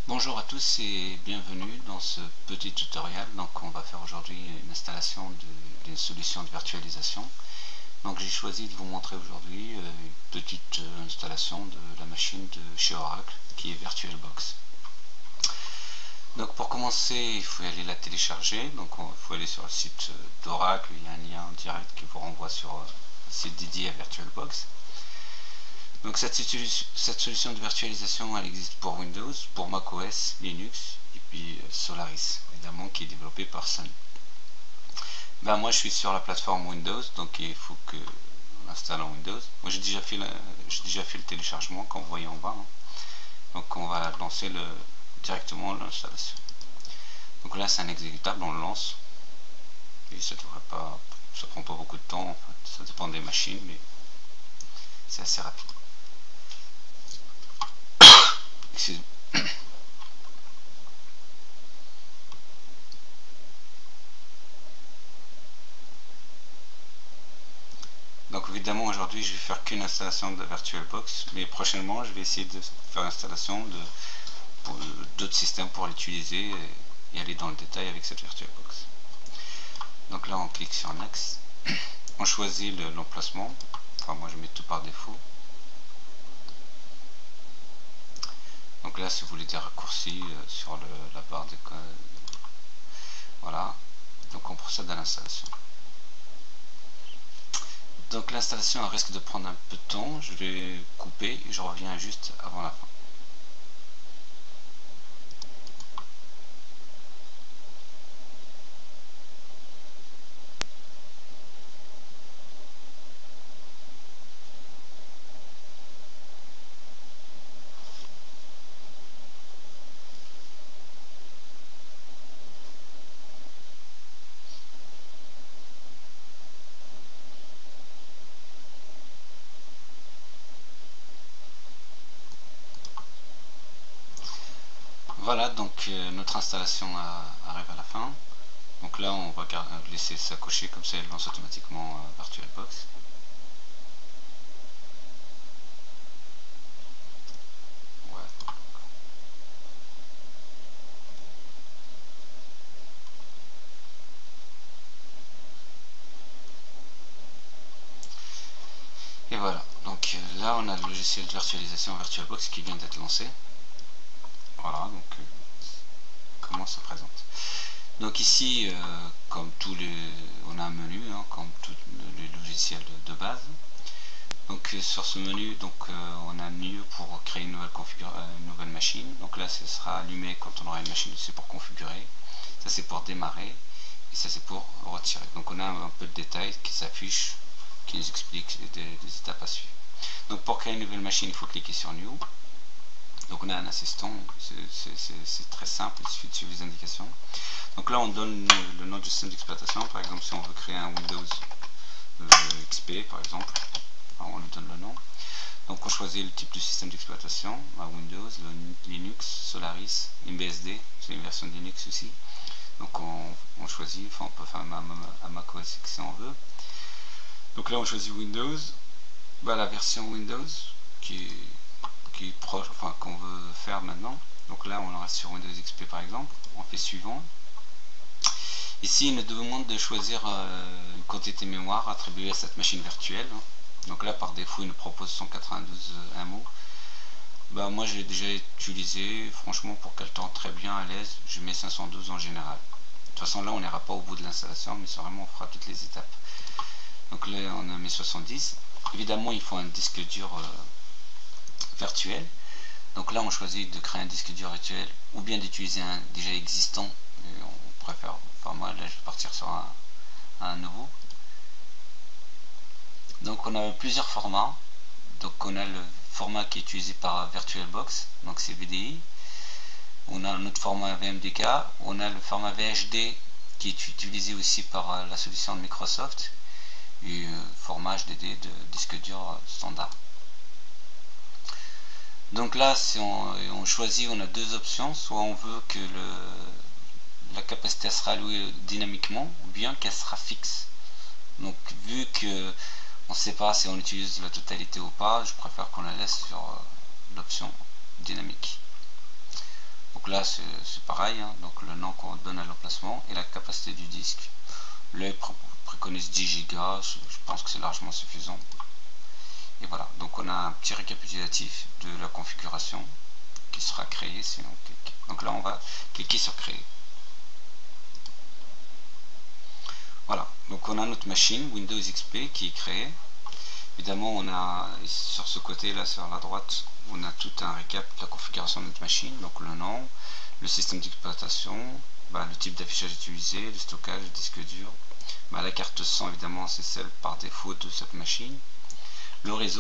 Bonjour à tous et bienvenue dans ce petit tutoriel. Donc on va faire aujourd'hui une installation d'une solution de virtualisation. Donc j'ai choisi de vous montrer aujourd'hui une petite installation de la machine de chez Oracle qui est VirtualBox. Donc pour commencer, il faut aller la télécharger. Donc il faut aller sur le site d'Oracle, il y a un lien direct qui vous renvoie sur un site dédié à VirtualBox. Donc cette solution de virtualisation, elle existe pour Windows, pour macOS, Linux et puis Solaris, évidemment, qui est développé par Sun. Moi je suis sur la plateforme Windows, donc il faut que on installe en Windows. Moi j'ai déjà fait le téléchargement, comme vous voyez en bas. Donc on va lancer directement l'installation. Donc là c'est un exécutable, on le lance. Et ça prend pas beaucoup de temps, en fait. Ça dépend des machines, mais c'est assez rapide. Donc évidemment aujourd'hui je vais faire qu'une installation de VirtualBox, mais prochainement je vais essayer de faire l'installation d'autres systèmes pour l'utiliser et aller dans le détail avec cette VirtualBox. Donc là on clique sur Next, on choisit l'emplacement, enfin moi je mets tout par défaut. Donc là si vous voulez des raccourcis sur la barre de voilà, donc on procède à l'installation. Donc l'installation risque de prendre un peu de temps, je vais couper et je reviens juste avant la fin. Voilà, donc notre installation arrive à la fin. Donc là on va laisser ça cocher, comme ça elle lance automatiquement VirtualBox. Ouais. Et voilà, donc là on a le logiciel de virtualisation VirtualBox qui vient d'être lancé. Voilà, donc comment ça présente. Donc ici, comme on a un menu, comme tous les logiciels de base. Donc sur ce menu, on a un menu pour créer une nouvelle machine. Donc là, ce sera allumé quand on aura une machine. C'est pour configurer. Ça c'est pour démarrer. Et ça c'est pour retirer. Donc on a un peu de détails qui s'affichent, qui nous expliquent des étapes à suivre. Donc pour créer une nouvelle machine, il faut cliquer sur New. Donc on a un assistant, c'est très simple, il suffit de suivre les indications. Donc là on donne le nom du système d'exploitation, par exemple si on veut créer un Windows XP par exemple, on lui donne le nom. Donc on choisit le type de système d'exploitation, Windows, Linux, Solaris, MBSD, c'est une version de Linux aussi. Donc on choisit, on peut faire un macOS si on veut. Donc là on choisit Windows, la version Windows qui est proche, qu'on veut faire maintenant. Donc là on reste sur Windows XP par exemple, on fait suivant. Ici il nous demande de choisir une quantité mémoire attribuée à cette machine virtuelle. Donc là par défaut il nous propose 192 MO. Moi j'ai déjà utilisé, franchement pour qu'elle tourne très bien à l'aise, je mets 512 en général. De toute façon là on n'ira pas au bout de l'installation, mais c'est vraiment on fera toutes les étapes. Donc là on a mis 70. Évidemment il faut un disque dur virtuel. Donc là on choisit de créer un disque dur virtuel ou bien d'utiliser un déjà existant. On préfère, moi là je vais partir sur un nouveau. Donc on a plusieurs formats. Donc on a le format qui est utilisé par VirtualBox, donc c'est VDI. On a notre format VMDK, on a le format VHD qui est utilisé aussi par la solution de Microsoft, et format HDD de disque dur standard. Donc là, si on choisit, on a deux options. Soit on veut que la capacité sera allouée dynamiquement, ou bien qu'elle sera fixe. Donc vu que on ne sait pas si on utilise la totalité ou pas, je préfère qu'on la laisse sur l'option dynamique. Donc là c'est pareil, hein. Donc le nom qu'on donne à l'emplacement et la capacité du disque. L'œil préconise 10 Go, je pense que c'est largement suffisant. Et voilà, donc on a un petit récapitulatif de la configuration qui sera créée si on clique. Donc là on va cliquer sur créer. Voilà, donc on a notre machine Windows XP qui est créée. Évidemment, on a sur ce côté là, sur la droite, on a tout un récap de la configuration de notre machine, donc le nom, le système d'exploitation, le type d'affichage utilisé, le stockage, le disque dur, la carte son évidemment c'est celle par défaut de cette machine, le réseau.